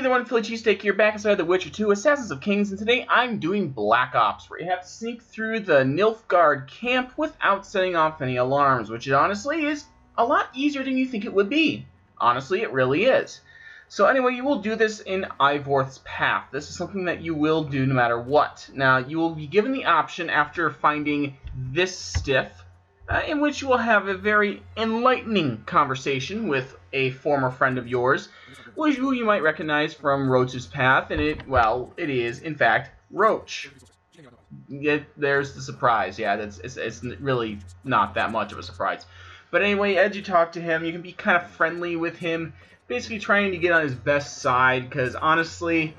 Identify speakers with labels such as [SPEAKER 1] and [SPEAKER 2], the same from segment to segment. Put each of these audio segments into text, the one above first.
[SPEAKER 1] everyone, Philly Cheesesteak here, back inside The Witcher 2 Assassins of Kings, and today I'm doing Black Ops, where you have to sneak through the Nilfgaard camp without setting off any alarms, which honestly is a lot easier than you think it would be. Honestly, it really is. So anyway, you will do this in Ivorth's path. This is something that you will do no matter what. Now, you will be given the option after finding this stiff, in which you will have a very enlightening conversation with a former friend of yours, who you might recognize from Roach's path, and it is, in fact, Roach. There's the surprise. Yeah, it's really not that much of a surprise. But anyway, as you talk to him, you can be kind of friendly with him, basically trying to get on his best side, because honestly,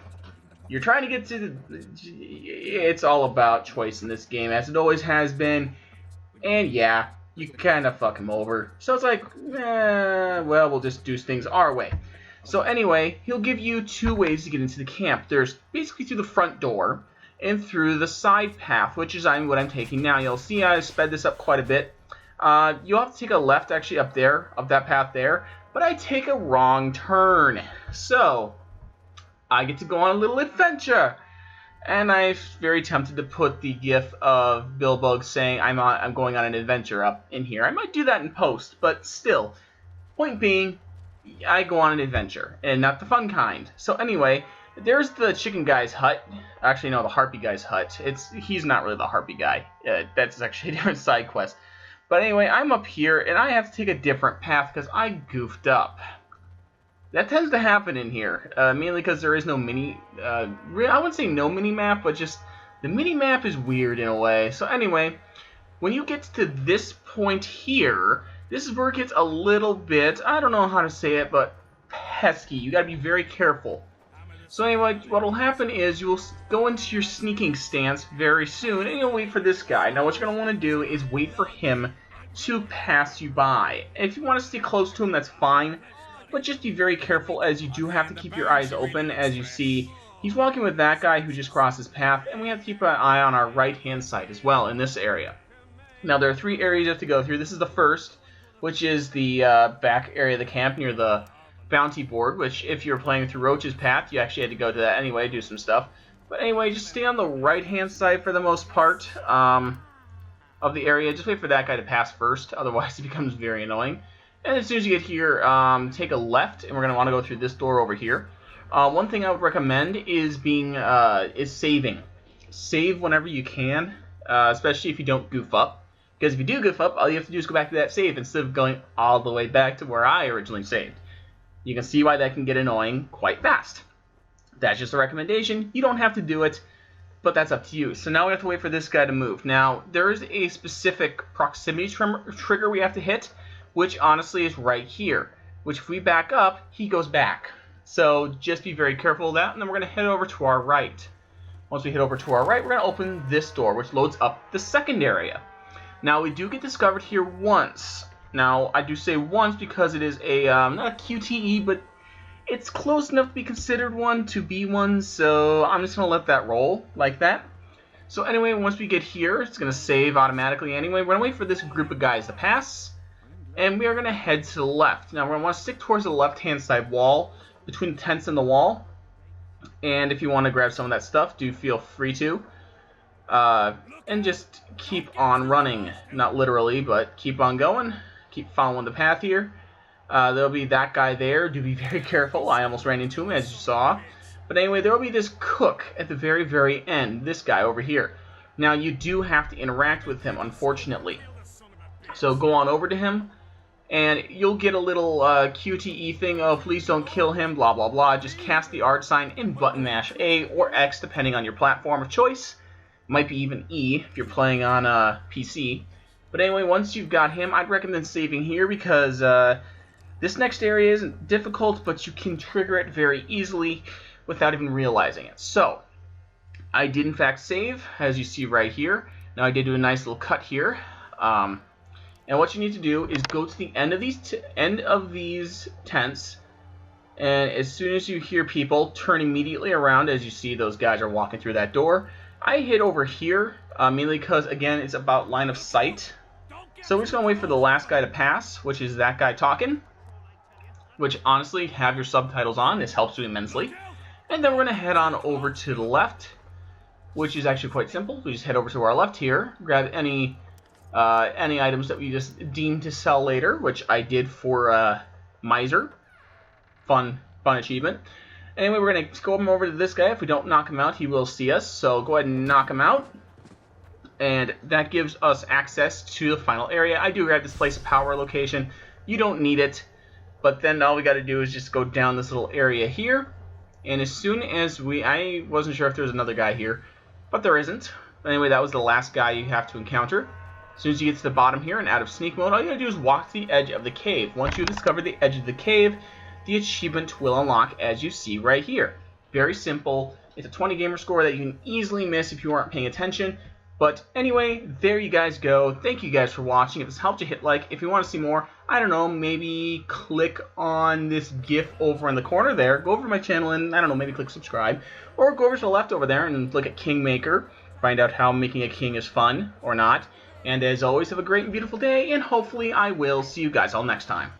[SPEAKER 1] you're trying to get to it's all about choice in this game, as it always has been. And yeah, you kind of fuck him over. So it's like, well, we'll just do things our way. So anyway, he'll give you two ways to get into the camp. There's basically through the front door and through the side path, which is what I'm taking now. You'll see I sped this up quite a bit. You'll have to take a left actually up there, up that path there. But I take a wrong turn. So I get to go on a little adventure. And I'm very tempted to put the gif of Bilbo saying I'm going on an adventure up in here. I might do that in post, but still. Point being, I go on an adventure, and not the fun kind. So anyway, there's the chicken guy's hut. Actually, no, the harpy guy's hut. He's not really the harpy guy. That's actually a different side quest. But anyway, I'm up here, and I have to take a different path because I goofed up. That tends to happen in here, mainly because there is no I wouldn't say no mini-map, but just the mini-map is weird in a way. So anyway, when you get to this point here, this is where it gets a little bit, I don't know how to say it, but pesky. You gotta be very careful. So anyway, what will happen is you will go into your sneaking stance very soon, and you'll wait for this guy. Now what you're going to want to do is wait for him to pass you by. If you want to stay close to him, that's fine. But just be very careful, as you do have to keep your eyes open. As you see, he's walking with that guy who just crossed his path, and we have to keep an eye on our right-hand side as well in this area. Now, there are three areas you have to go through. This is the first, which is the back area of the camp near the bounty board, which if you're playing through Roach's path, you actually had to go to that anyway, do some stuff. But anyway, just stay on the right-hand side for the most part of the area. Just wait for that guy to pass first, otherwise it becomes very annoying. And as soon as you get here, take a left, and we're going to want to go through this door over here. One thing I would recommend is saving. Save whenever you can, especially if you don't goof up. Because if you do goof up, all you have to do is go back to that save instead of going all the way back to where I originally saved. You can see why that can get annoying quite fast. That's just a recommendation. You don't have to do it, but that's up to you. So now we have to wait for this guy to move. Now, there is a specific proximity trigger we have to hit, which honestly is right here, which if we back up, he goes back. So just be very careful of that, and then we're going to head over to our right. Once we head over to our right, we're going to open this door, which loads up the second area. Now, we do get discovered here once. Now, I do say once because it is not a QTE, but it's close enough to be considered one to be one, so I'm just going to let that roll like that. So anyway, once we get here, it's going to save automatically anyway. We're going to wait for this group of guys to pass. And we are going to head to the left. Now, we're going to want to stick towards the left-hand side wall, between the tents and the wall. And if you want to grab some of that stuff, do feel free to. And just keep on running. Not literally, but keep on going. Keep following the path here. There'll be that guy there. Do be very careful. I almost ran into him, as you saw. But anyway, there will be this cook at the very, very end. This guy over here. Now, you do have to interact with him, unfortunately. So go on over to him. And you'll get a little QTE thing of please don't kill him, blah, blah, blah. Just cast the art sign and button mash A or X, depending on your platform of choice. Might be even E if you're playing on PC. But anyway, once you've got him, I'd recommend saving here because this next area isn't difficult, but you can trigger it very easily without even realizing it. So, I did in fact save, as you see right here. Now I did do a nice little cut here. And what you need to do is go to the end of these tents, and as soon as you hear people, turn immediately around. As you see, those guys are walking through that door. I hit over here, mainly because, again, it's about line of sight. So we're just going to wait for the last guy to pass, which is that guy talking. Which, honestly, have your subtitles on. This helps you immensely. And then we're going to head on over to the left, which is actually quite simple. We just head over to our left here, grab any items that we just deem to sell later, which I did for Miser. Fun achievement. Anyway, we're going to go over to this guy. If we don't knock him out, he will see us. So go ahead and knock him out. And that gives us access to the final area. I do grab this place of power location. You don't need it. But then all we got to do is just go down this little area here. And as soon as I wasn't sure if there was another guy here, but there isn't. Anyway, that was the last guy you have to encounter. As soon as you get to the bottom here and out of sneak mode, all you got to do is walk to the edge of the cave. Once you discover the edge of the cave, the achievement will unlock, as you see right here. Very simple. It's a 20 gamer score that you can easily miss if you aren't paying attention. But anyway, there you guys go. Thank you guys for watching. If this helped you, hit like. If you want to see more, I don't know, maybe click on this GIF over in the corner there. Go over to my channel and, I don't know, maybe click subscribe. Or go over to the left over there and look at Kingmaker. Find out how making a king is fun or not. And as always, have a great and beautiful day, and hopefully I will see you guys all next time.